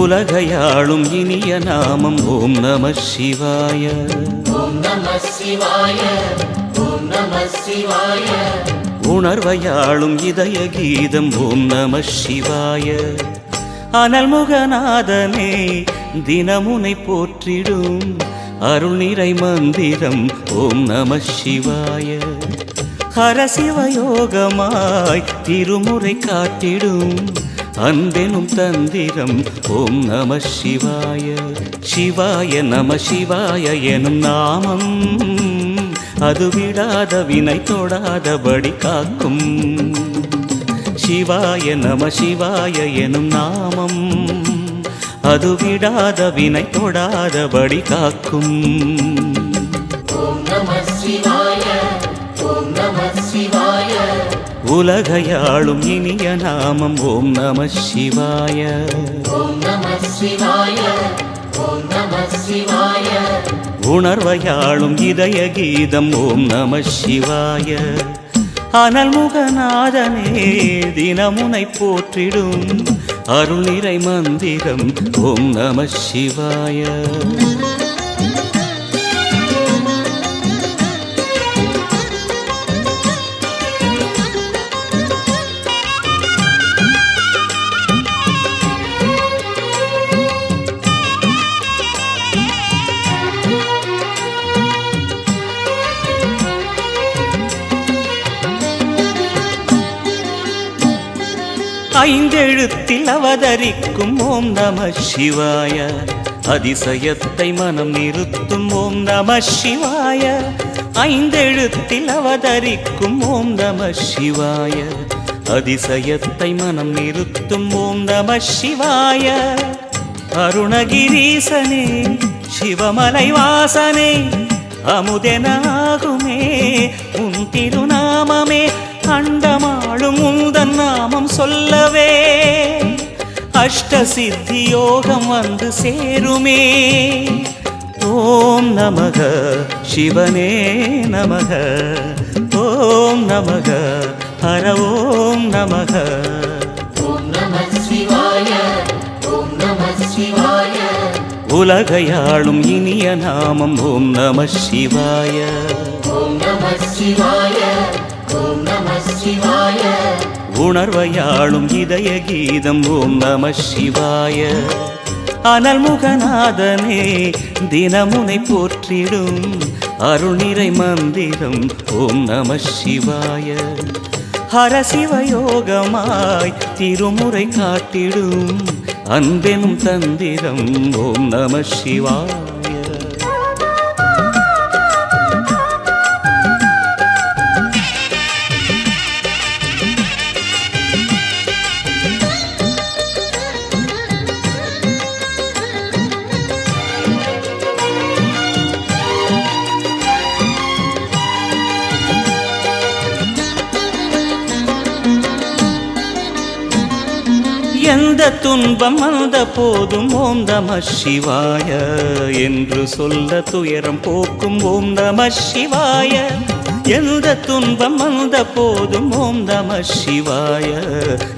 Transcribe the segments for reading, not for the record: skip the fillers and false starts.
உலகையாளும் இனிய நாமம் ஓம் நம சிவாய. ஓம் நம சிவாய. ஓம் நம சிவாய. உணர்வையாளும் இதய கீதம் ஓம் நம சிவாய. அனல்முகநாதனே தினமுனை போற்றிடும் அருள் நிறை மந்திரம் ஓம் நம சிவாய. ஹரசிவயோகமாய் திருமுறை காட்டிடும் அன்பெனும் தந்திரம் ஓம் நம சிவாய. சிவாய நம சிவாய எனும் நாமம் அது விடாத வினை தொடாதபடி காக்கும். சிவாய நம சிவாய எனும் நாமம் அது விடாத வினை தொடாதபடி காக்கும். ஓம் நம சிவாய. ஓம் நம சிவாய. உலகையாளும் இனிய நாமம் ஓம் நம சிவாய. ஓம் நம சிவாய. ஓம் நம சிவாய. உணர்வையாளும் இதய கீதம் ஓம் நம சிவாய. அனல்முகநாதனே தினமுனை போற்றிடும் அருள் நிறை மந்திரம் ஓம் நம சிவாய. ஐந்தெழுத்தில் அவதரிக்கும் ஓம் நம சிவாய. அதிசயத்தை மனம் நிறுத்தும் ஓம் நம சிவாய. ஐந்தெழுத்தில் அவதரிக்கும் ஓம் நம சிவாய. அதிசயத்தை மனம் நிறுத்தும் ஓம் நம சிவாய. அருணகிரீசனே சிவமலை வாசனே அமுதெனாகுமே உன் திருநாமமே. அண்டமாளும் உந்தன் நாமம் சொல்லவே அஷ்ட சித்தி யோகம் வந்து சேருமே. ஓம் நமக சிவனே நமக. ஓம் நமக ஹர ஓம் நமக. ஓம் நம சிவாய. ஓம் நம சிவாய. உலகையாளும் இனிய நாமம் ஓம் நம சிவாய. ஓம் நம சிவாய. ஓம் நம சிவாய. உணர்வையாளும் இதய கீதம் ஓம் நம சிவாய. அனல்முகநாதனே தினமுனை போற்றிடும் அருள் நிறை மந்திரம் ஓம் நம சிவாய. ஹரசிவயோகமாய் திருமுறை காட்டிடும் அன்பெனும் தந்திரம் ஓம் நம சிவாய. எந்த துன்பம் வந்த போதும் ஓம் நம சிவாய என்று சொல்ல துயரம் போக்கும் ஓம் நம சிவாய. எந்த துன்பம் வந்த போதும் ஓம் நம சிவாய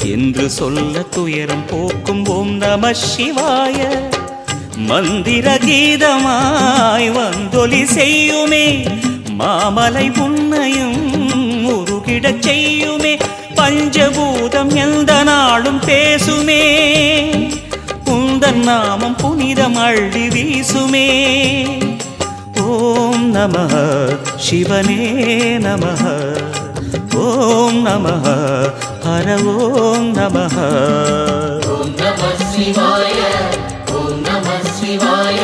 என்று சொல்ல துயரம் போக்கும் ஓம் நம சிவாய. மந்திர கீதமாய் வந்தொலி செய்யுமே மாமலை உன்னையும் உருகிடச் செய்யுமே. பஞ்சபூதம் எந்த நாளும் பேசுமே உந்தன் நாமம் புனிதம் அள்ளி வீசுமே. ஓம் நம சிவனே நம. ஓம் நம ஹர ஓம் நம. ஓம் நம சிவாய. ஓம் நம சிவாய.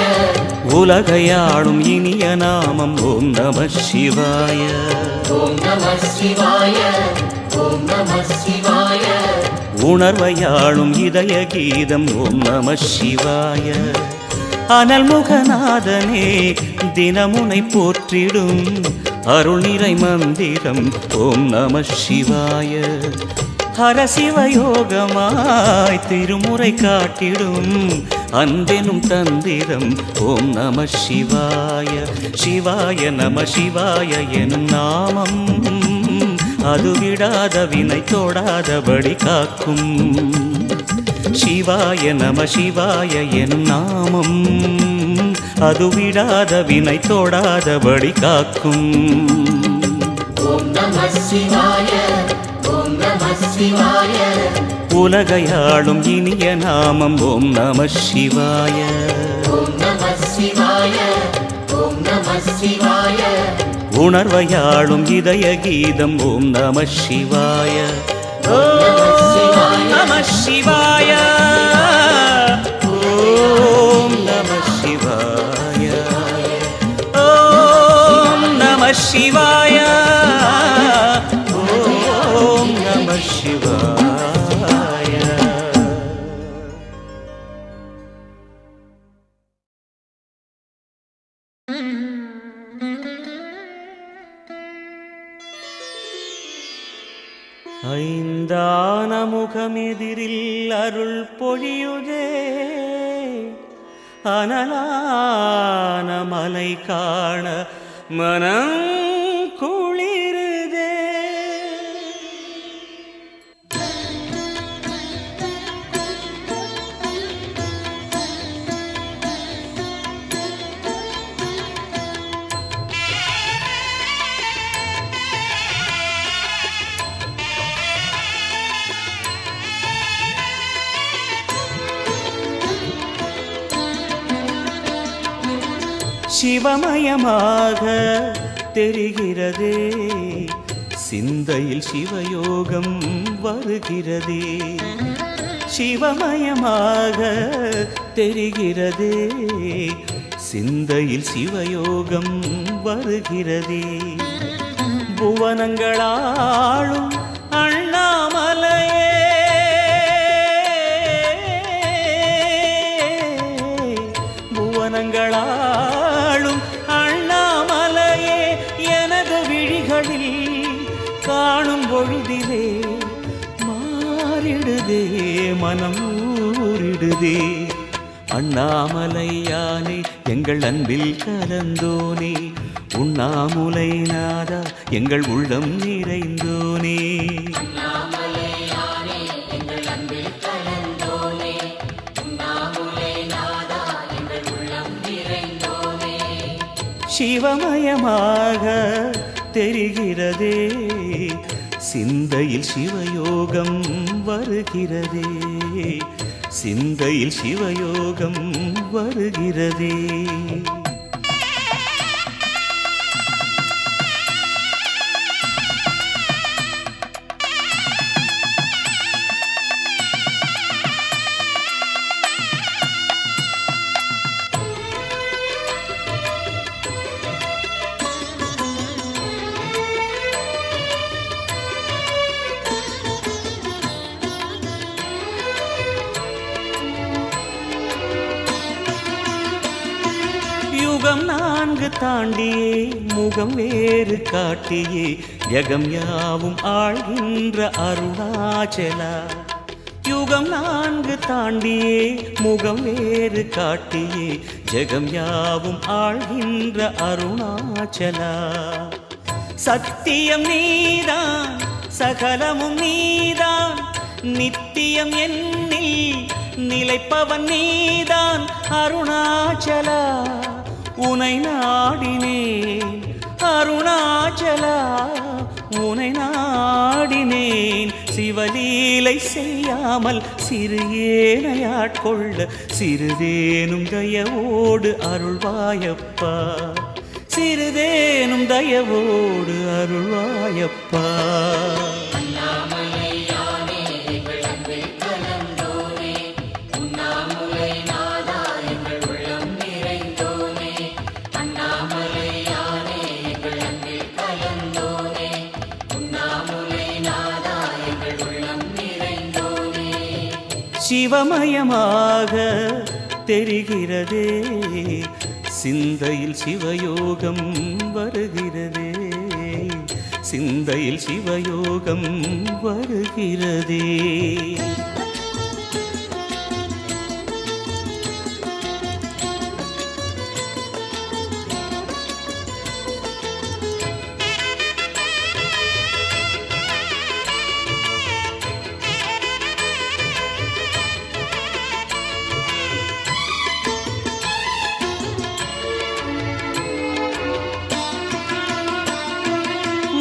உலகையாளும் இனிய நாமம் ஓம் நம சிவாய. ஓம் நம சிவாய. ஓம் நம சிவாய. உணர்வையாளும் இதய கீதம் ஓம் நம சிவாய. அனல்முகநாதனே தினமுனை போற்றிடும் அருள் நிறை மந்திரம் ஓம் நம சிவாய. ஹரசிவயோகமாய் திருமுறை காட்டிடும் அன்பெனும் தந்திரம் ஓம் நம சிவாய. சிவாய நம சிவாய எனும் நாமம் அது விடாத வினை தொடாதபடி காக்கும். சிவாய நம சிவாய எனும் நாமம் அது விடாத வினை தோடாதபடி காக்கும். ஓம் நம சிவாய ஓம் நம சிவாய உலகையாளும் இனிய நாமம் ஓம் நம சிவாய. ஓம் நம சிவாய ஓம் நம சிவாய உணர்வையாளும் இதய கீதம் ஓம் நம சிவாய. ஓம் நம சிவாய ஓம் நம சிவாய ஓம் நம சிவாய ஓம் நம சிவாய. ஐந்தான முகமெதிரில் அருள் பொழியுதே அனலான மலை காண மனம் குளிருதே. சிவமயமாக தெரிகிறதே சிந்தையில் சிவயோகம் வருகிறதே. சிவமயமாக தெரிகிறதே சிந்தையில் சிவயோகம் வருகிறதே. புவனங்களாளும் அண்ணாமலையே புவனங்களாளும் அண்ணாமலையே எனது விழிகளில் காணும் பொழுதிலே மாறிடுதே மனம் ஊறிடுதே. அண்ணாமலையானே எங்கள் அன்பில் கலந்தோனே உண்ணாமுலை நாதா எங்கள் உள்ளம் நிறைந்தோனே. சிவமயமாக தெரிகிறதே சிந்தையில் சிவயோகம் வருகிறதே சிந்தையில் சிவயோகம் வருகிறதே. யுகம் நான்கு தாண்டியே முகம் வேறு காட்டியே ஜகம் யாவும் ஆழ்கின்ற அருணாச்சலா. யுகம் நான்கு தாண்டியே முகம் வேறு காட்டியே ஜகம் யாவும் ஆழ்கின்ற அருணாச்சலா. சத்தியம் நீதான் சகலமும் நீதான் நித்தியம் என்னில் நிலைப்பவன் நீதான் அருணாச்சலா. உனை நாடினேன் அருணாச்சலா உனை நாடினேன் சிவலீலை செய்யாமல் சிறு ஏனையாட்கொள்ள சிறிதேனும் தயவோடு அருள்வாயப்பா சிறிதேனும் தயவோடு அருள்வாயப்பா. சிவமயமாக தெரிகிறதே சிந்தையில் சிவயோகம் வருகிறதே சிந்தையில் சிவயோகம் வருகிறதே.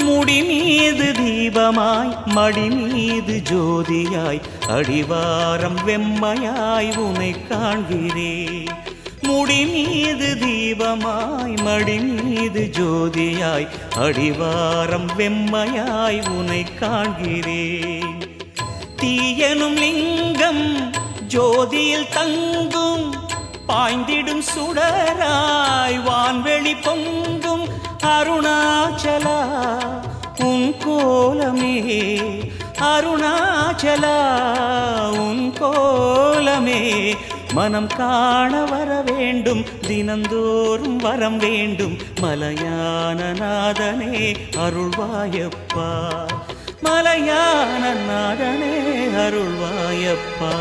முடி மீது தீபமாய் மடி மீது ஜோதியாய் அடிவாரம் வெம்மையாய் உனை காண்கிறேன். முடி மீது தீபமாய் மடி மீது ஜோதியாய் அடிவாரம் வெம்மையாய் உனை காண்கிறேன். தீயனும் லிங்கம் ஜோதியில் தங்கும் பாய்ந்திடும் சுடராய் வான்வெளி பொங்கும் அருணாச்சலா உன் கோலமே, அருணாச்சலா உன் கோலமே. மனம் காண வர வேண்டும், தினந்தோறும் வரம் வேண்டும். மலையான நாதனே அருள்வாயப்பா, மலையான நாதனே அருள்வாயப்பா.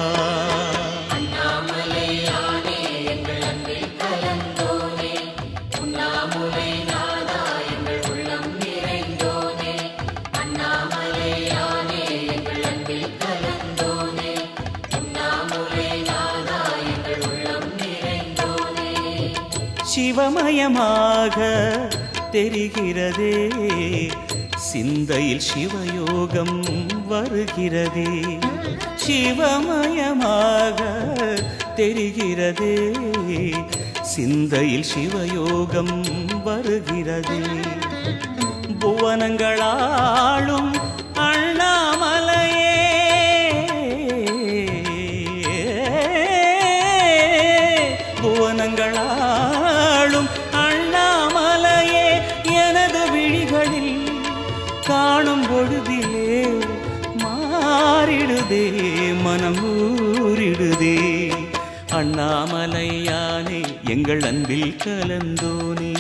அண்ணாமலையானே எங்கள் அன்பில் கலந்தோனே, உண்ணாமுலை நாதா எங்கள் உள்ளம் நிறைந்தோனே. அண்ணாமலையானே எங்கள் அன்பில் கலந்தோனே, உண்ணாமுலை நாதா எங்கள் உள்ளம் நிறைந்தோனே. சிவமயமாக தெரிகிறதே, சிந்தையில் சிவயோகம் வருகிறதே. சிவமயமாக தெரிகிறதே, சிந்தையில் சிவயோகம் வருகிறதே. புவனங்களாளும் அண்ணாமலையே, புவனங்களாளும் அண்ணாமலையே. எனது விழிகளில் காணும் பொழுதிலே மாறிடுதே, மனம் ஊறிடுதே. அண்ணாமலையானே எங்கள் அன்பில் கலந்தோனே,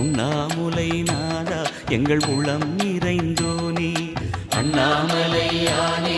உண்ணாமுலை நாதா எங்கள் உளம் நிறைந்தோனே. அண்ணாமலையானே